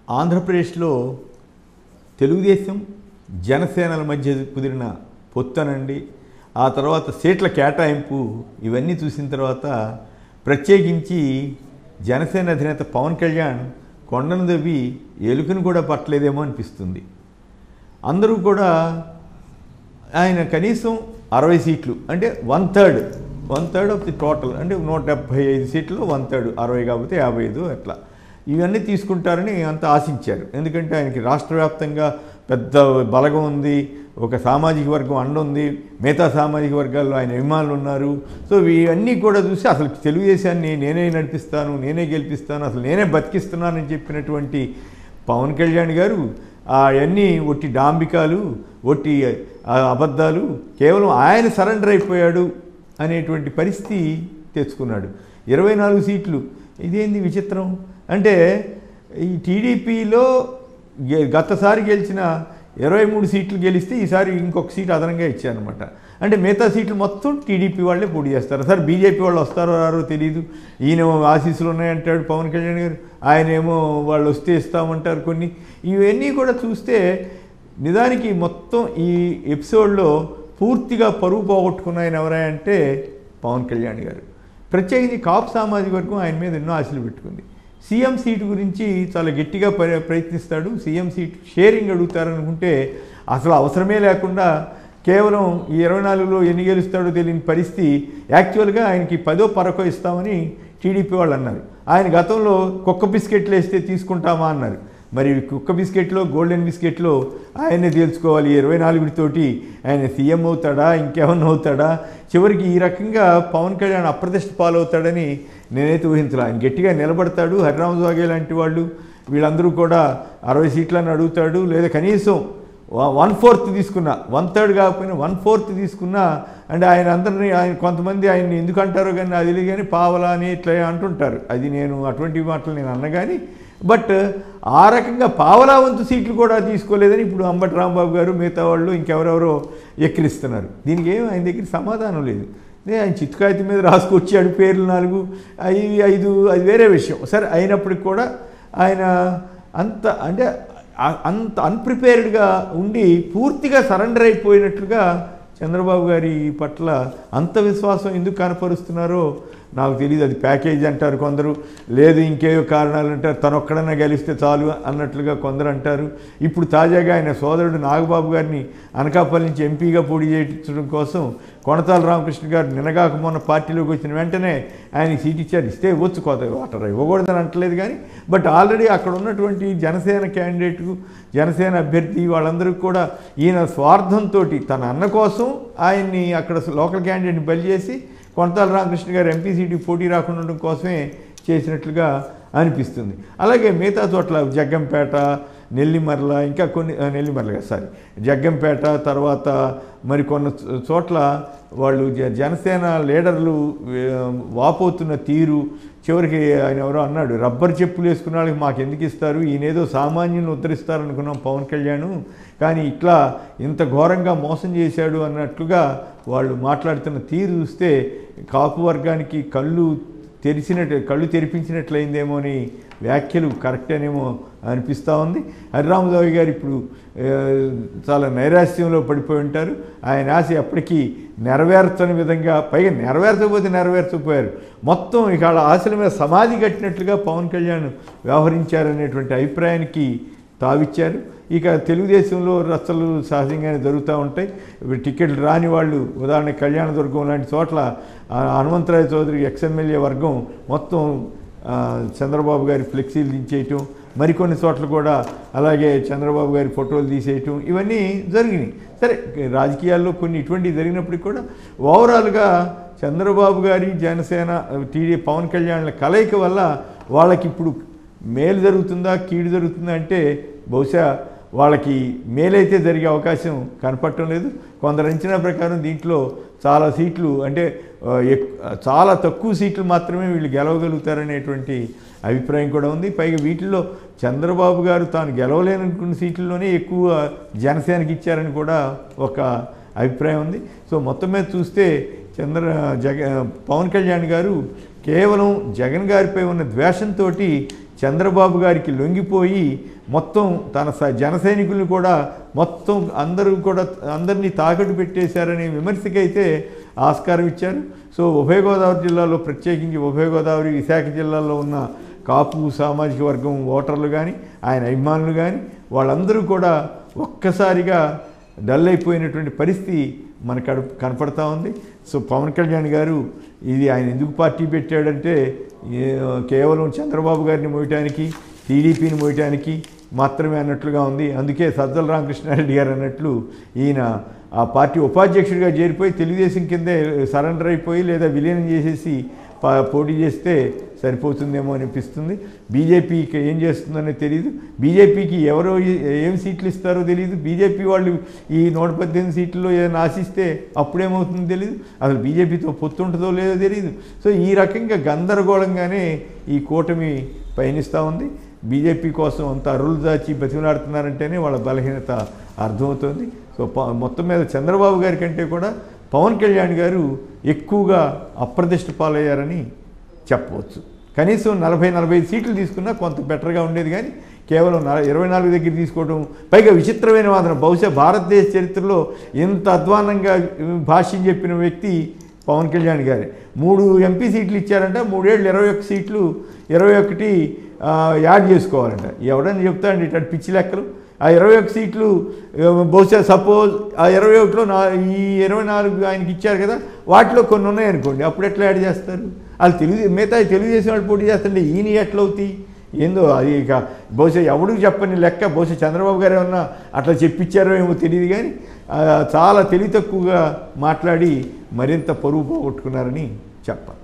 ఆంధ్రప్రదేశ్లో తెలుగుదేశం జనసేనల మధ్య కుదిరిన పొత్తనండి, ఆ తర్వాత సీట్ల కేటాయింపు ఇవన్నీ చూసిన తర్వాత ప్రత్యేకించి జనసేన అధినేత పవన్ కళ్యాణ్ కొండను దవ్వి ఎలుకను కూడా పట్టలేదేమో అనిపిస్తుంది. అందరూ కూడా ఆయన కనీసం 60 సీట్లు అంటే 1/3 ఆఫ్ ది టోటల్ అంటే 175 సీట్లు 1/3 60 కాకపోతే 55 అట్లా ఇవన్నీ తీసుకుంటారని అంత ఆశించారు. ఎందుకంటే ఆయనకి రాష్ట్ర వ్యాప్తంగా పెద్ద బలగం ఉంది, ఒక సామాజిక వర్గం అండ ఉంది, మిగతా సామాజిక వర్గాల్లో ఆయన అభిమానులు ఉన్నారు. సో ఇవన్నీ కూడా చూసి అసలు తెలుగుదేశాన్ని నేనే నడిపిస్తాను, నేనే గెలిపిస్తాను, అసలు నేనే బతికిస్తున్నానని చెప్పినటువంటి పవన్ కళ్యాణ్ గారు అవన్నీ ఒట్టి డాంబికాలు, ఒట్టి అబద్ధాలు, కేవలం ఆయన సరెండర్ అయిపోయాడు అనేటువంటి పరిస్థితి తెచ్చుకున్నాడు. 24 సీట్లు ఇదేంది విచిత్రం అంటే ఈ టీడీపీలో గతసారి గెలిచిన 23 సీట్లు గెలిస్తే ఈసారి ఇంకొక సీట్ అదనంగా ఇచ్చారనమాట. అంటే మిగతా సీట్లు మొత్తం టీడీపీ వాళ్ళే పోటీ చేస్తారు. సార్ బీజేపీ వాళ్ళు వస్తారో రారో తెలియదు. ఈయనేమో ఆశీస్సులు ఉన్నాయంటాడు పవన్ కళ్యాణ్ గారు, ఆయనేమో వాళ్ళు వస్తే ఇస్తామంటారు కొన్ని. ఇవన్నీ కూడా చూస్తే నిజానికి మొత్తం ఈ ఎపిసోడ్లో పూర్తిగా పరువు పోగొట్టుకున్న ఆయన ఎవరంటే పవన్ కళ్యాణ్ గారు. ప్రత్యేకించి కాపు సామాజిక వర్గం ఆయన మీద ఎన్నో ఆశలు పెట్టుకుంది. సీఎం సీటు గురించి చాలా గట్టిగా ప్రయత్నిస్తాడు. సీఎం సీట్ షేరింగ్ అడుగుతారనుకుంటే అసలు అవసరమే లేకుండా కేవలం ఈ 24లో ఎన్ని గెలుస్తాడో తెలియని పరిస్థితి. యాక్చువల్గా ఆయనకి 10ో 12 ఇస్తామని టీడీపీ వాళ్ళు అన్నారు. ఆయన గతంలో కుక్క బిస్కెట్లు వేస్తే తీసుకుంటామా అన్నారు. మరి కుక్క బిస్కెట్లో గోల్డెన్ బిస్కెట్లో ఆయనే తేల్చుకోవాలి. 24తోటి ఆయన సీఎం అవుతాడా, ఇంకేమన్నా అవుతాడా? చివరికి ఈ రకంగా పవన్ కళ్యాణ్ అప్రతిష్ట పాలవుతాడని నేనైతే ఊహించలే. ఆయన గట్టిగా నిలబడతాడు. హరిరామజోగే లాంటి వాళ్ళు వీళ్ళందరూ కూడా 60 సీట్లను అడుగుతాడు, లేదా కనీసం 1/4 తీసుకున్నా, 1/3 కాకపోయినా 1/4 తీసుకున్నా. అంటే ఆయన అందరినీ కొంతమంది ఆయన్ని ఎందుకు అంటారో కానీ అది తెలియదు, కానీ పావలా అని ఇట్లా అంటుంటారు. అది నేను అటువంటి మాటలు నేను అన్న కానీ, బట్ ఆ రకంగా పావలా వంతు సీట్లు కూడా తీసుకోలేదని ఇప్పుడు అంబటి రాంబాబు గారు మిగతా వాళ్ళు ఇంకెవరెవరో ఎక్కిరిస్తున్నారు. దీనికి ఏం ఆయన దగ్గర సమాధానం లేదు. ఆయన చిత్తుకాయితం మీద రాసుకొచ్చాడు పేర్లు 4, 5 అది వేరే విషయం. సరే అయినప్పటికి కూడా ఆయన అంత అన్ప్రిపేర్డ్గా ఉండి పూర్తిగా సరెండర్ అయిపోయినట్లుగా చంద్రబాబు గారి పట్ల అంత విశ్వాసం ఎందుకు కనపరుస్తున్నారో నాకు తెలియదు. అది ప్యాకేజ్ అంటారు కొందరు, లేదు ఇంకేవో కారణాలు అంటారు, తనొక్కడన్నా గెలిస్తే చాలు అన్నట్లుగా కొందరు అంటారు. ఇప్పుడు తాజాగా ఆయన సోదరుడు నాగబాబు గారిని అనకాపల్లి నుంచి ఎంపీగా పోటీ చేయించడం కోసం కొనతాల రామకృష్ణ గారు నిన్నగాక మొన్న పార్టీలోకి వచ్చిన వెంటనే ఆయనకి సీట్ ఇచ్చారు. ఇస్తే ఇవ్వచ్చు, అట్లా ఇవ్వకూడదని అంటలేదు కానీ, బట్ ఆల్రెడీ అక్కడ ఉన్నటువంటి జనసేన క్యాండిడేటు, జనసేన అభ్యర్థి వాళ్ళందరూ కూడా ఈయన స్వార్థంతో తన అన్న కోసం ఆయన్ని అక్కడ లోకల్ క్యాండిడేట్ని బలి చేసి కొనతాల రామకృష్ణ గారు ఎంపీ సీటుకి పోటీ రాకుండా ఉండడం కోసమే చేసినట్లుగా అనిపిస్తుంది. అలాగే మిగతా చోట్ల జగ్గంపేట, నెల్లిమర్ల, ఇంకా కొన్ని జగ్గంపేట తర్వాత మరి కొన్ని చోట్ల వాళ్ళు జనసేన లీడర్లు వాపోతున్న తీరు, చివరికి ఆయన ఎవరో అన్నాడు, రబ్బర్ చెప్పులు వేసుకున్న వాళ్ళకి మాకు ఎందుకు ఇస్తారు, ఈయనేదో సామాన్యులను ఉద్ధరిస్తారనుకున్నాం పవన్ కళ్యాణ్, కానీ ఇట్లా ఇంత ఘోరంగా మోసం చేశాడు అన్నట్లుగా వాళ్ళు మాట్లాడుతున్న తీరు చూస్తే కాపు వర్గానికి కళ్ళు తెరిపించినట్లయిందేమో అని వ్యాఖ్యలు కరెక్టేనేమో అనిపిస్తూ ఉంది. హరిరామజోగి గారు ఇప్పుడు చాలా నైరాశ్యంలో పడిపోయి ఉంటారు. ఆయన ఆశ ఎప్పటికీ నెరవేర్చని విధంగా, పైగా నెరవేర్చకపోయారు. మొత్తం ఇక వాళ్ళ ఆశల మీద సమాధి కట్టినట్లుగా పవన్ కళ్యాణ్ వ్యవహరించారనేటువంటి అభిప్రాయానికి తావిచ్చారు. ఇక తెలుగుదేశంలో రచ్చలు సహజంగానే జరుగుతూ ఉంటాయి. టికెట్లు రాని వాళ్ళు, ఉదాహరణ కళ్యాణదుర్గం లాంటి చోట్ల హనుమంతరాయ చౌదరి ఎక్స్ఎమ్మెల్యే వర్గం మొత్తం చంద్రబాబు గారి ఫ్లెక్సీలు దించేయటం, మరికొన్ని చోట్ల కూడా అలాగే చంద్రబాబు గారి ఫోటోలు తీసేయటం, ఇవన్నీ జరిగినాయి. సరే రాజకీయాల్లో కొన్ని ఇటువంటివి జరిగినప్పటికీ కూడా ఓవరాల్గా చంద్రబాబు గారి జనసేన పవన్ కళ్యాణ్ల కలయిక వల్ల వాళ్ళకి ఇప్పుడు మేలు జరుగుతుందా కీడు జరుగుతుందా అంటే బహుశా వాళ్ళకి మేలైతే జరిగే అవకాశం కనపడటం లేదు. కొందరు అంచనా ప్రకారం దీంట్లో చాలా సీట్లు అంటే చాలా తక్కువ సీట్లు మాత్రమే వీళ్ళు గెలవగలుగుతారనేటువంటి అభిప్రాయం కూడా ఉంది. పైగా వీటిల్లో చంద్రబాబు గారు తాను గెలవలేననుకున్న సీట్లలోనే ఎక్కువ జనసేనకి ఇచ్చారని కూడా ఒక అభిప్రాయం ఉంది. సో మొత్తం మీద చూస్తే పవన్ కళ్యాణ్ గారు కేవలం జగన్ గారిపై ఉన్న ద్వేషంతో చంద్రబాబు గారికి లొంగిపోయి మొత్తం తన జన సైనికులను కూడా మొత్తం అందరినీ తాకట్టు పెట్టేశారనే విమర్శకైతే ఆస్కారం ఇచ్చారు. సో ఉభయ గోదావరి జిల్లాలో, ప్రత్యేకించి ఉభయ గోదావరి విశాఖ జిల్లాలో ఉన్న కాపు సామాజిక వర్గం ఓటర్లు కానీ, ఆయన అభిమానులు కానీ, వాళ్ళందరూ కూడా ఒక్కసారిగా డల్ అయిపోయినటువంటి పరిస్థితి మనకు కనపడతా ఉంది. సో పవన్ కళ్యాణ్ గారు ఇది ఆయన ఎందుకు పార్టీ పెట్టాడంటే కేవలం చంద్రబాబు గారిని మోయటానికి, టీడీపీని మోయటానికి మాత్రమే అన్నట్లుగా ఉంది. అందుకే సజ్జల రామకృష్ణారెడ్డి గారు అన్నట్లు ఈయన ఆ పార్టీ ఉపాధ్యక్షుడిగా చేరిపోయి తెలుగుదేశం కిందే సరెండర్ అయిపోయి లేదా విలీనం చేసేసి పోటీ చేస్తే సరిపోతుందేమో అనిపిస్తుంది. బీజేపీకి ఏం చేస్తుందనే తెలియదు. బీజేపీకి ఎవరో ఏం సీట్లు ఇస్తారో తెలియదు. బీజేపీ వాళ్ళు ఈ 118 సీట్లలో ఏదైనా ఆశిస్తే అప్పుడేమవుతుందో తెలియదు. అసలు బీజేపీతో పొత్తుంటుందో లేదో తెలియదు. సో ఈ రకంగా గందరగోళంగానే ఈ కూటమి పయనిస్తూ ఉంది. బీజేపీ కోసం అంత అరులు దాచి బతిమలాడుతున్నారంటేనే వాళ్ళ బలహీనత అర్థమవుతుంది. సో మొత్తం మీద చంద్రబాబు గారి కంటే కూడా పవన్ కళ్యాణ్ గారు ఎక్కువగా అప్రతిష్ట పాలయ్యారని చెప్పవచ్చు. కనీసం 40-45 సీట్లు తీసుకున్నా కొంత బెటర్గా ఉండేది, కానీ కేవలం 24 దగ్గర తీసుకోవడం, పైగా విచిత్రమైన వాదన. బహుశా భారతదేశ చరిత్రలో ఎంత అధ్వానంగా భాష్యం చెప్పిన వ్యక్తి పవన్ కళ్యాణ్ గారే. 3 ఎంపీ సీట్లు ఇచ్చారంట, 3 ఏళ్ళు 21 సీట్లు, 21 యాడ్ చేసుకోవాలంట. ఎవడని చెప్తాడండి ఇట్లాంటి పిచ్చి లెక్కలు? ఆ 21 సీట్లు బహుశా సపోజ్ ఆ 21లో ఈ 24 ఆయనకి ఇచ్చారు కదా, వాటిలో కొన్ని ఉన్నాయనుకోండి, అప్పుడు ఎట్లా యాడ్ చేస్తారు? వాళ్ళు మిగతా తెలుగుదేశం వాళ్ళు పోటీ చేస్తుంటే ఈయన ఎట్లా అవుతాయి? ఏందో అది ఇక బహుశా ఎవడికి చెప్పని లెక్క. బహుశా చంద్రబాబు గారు ఏమన్నా అట్లా చెప్పించారో ఏమో తెలియదు, కానీ చాలా తెలివి తక్కువగా మాట్లాడి మరింత పరువు పోగొట్టుకున్నారని చెప్పాలి.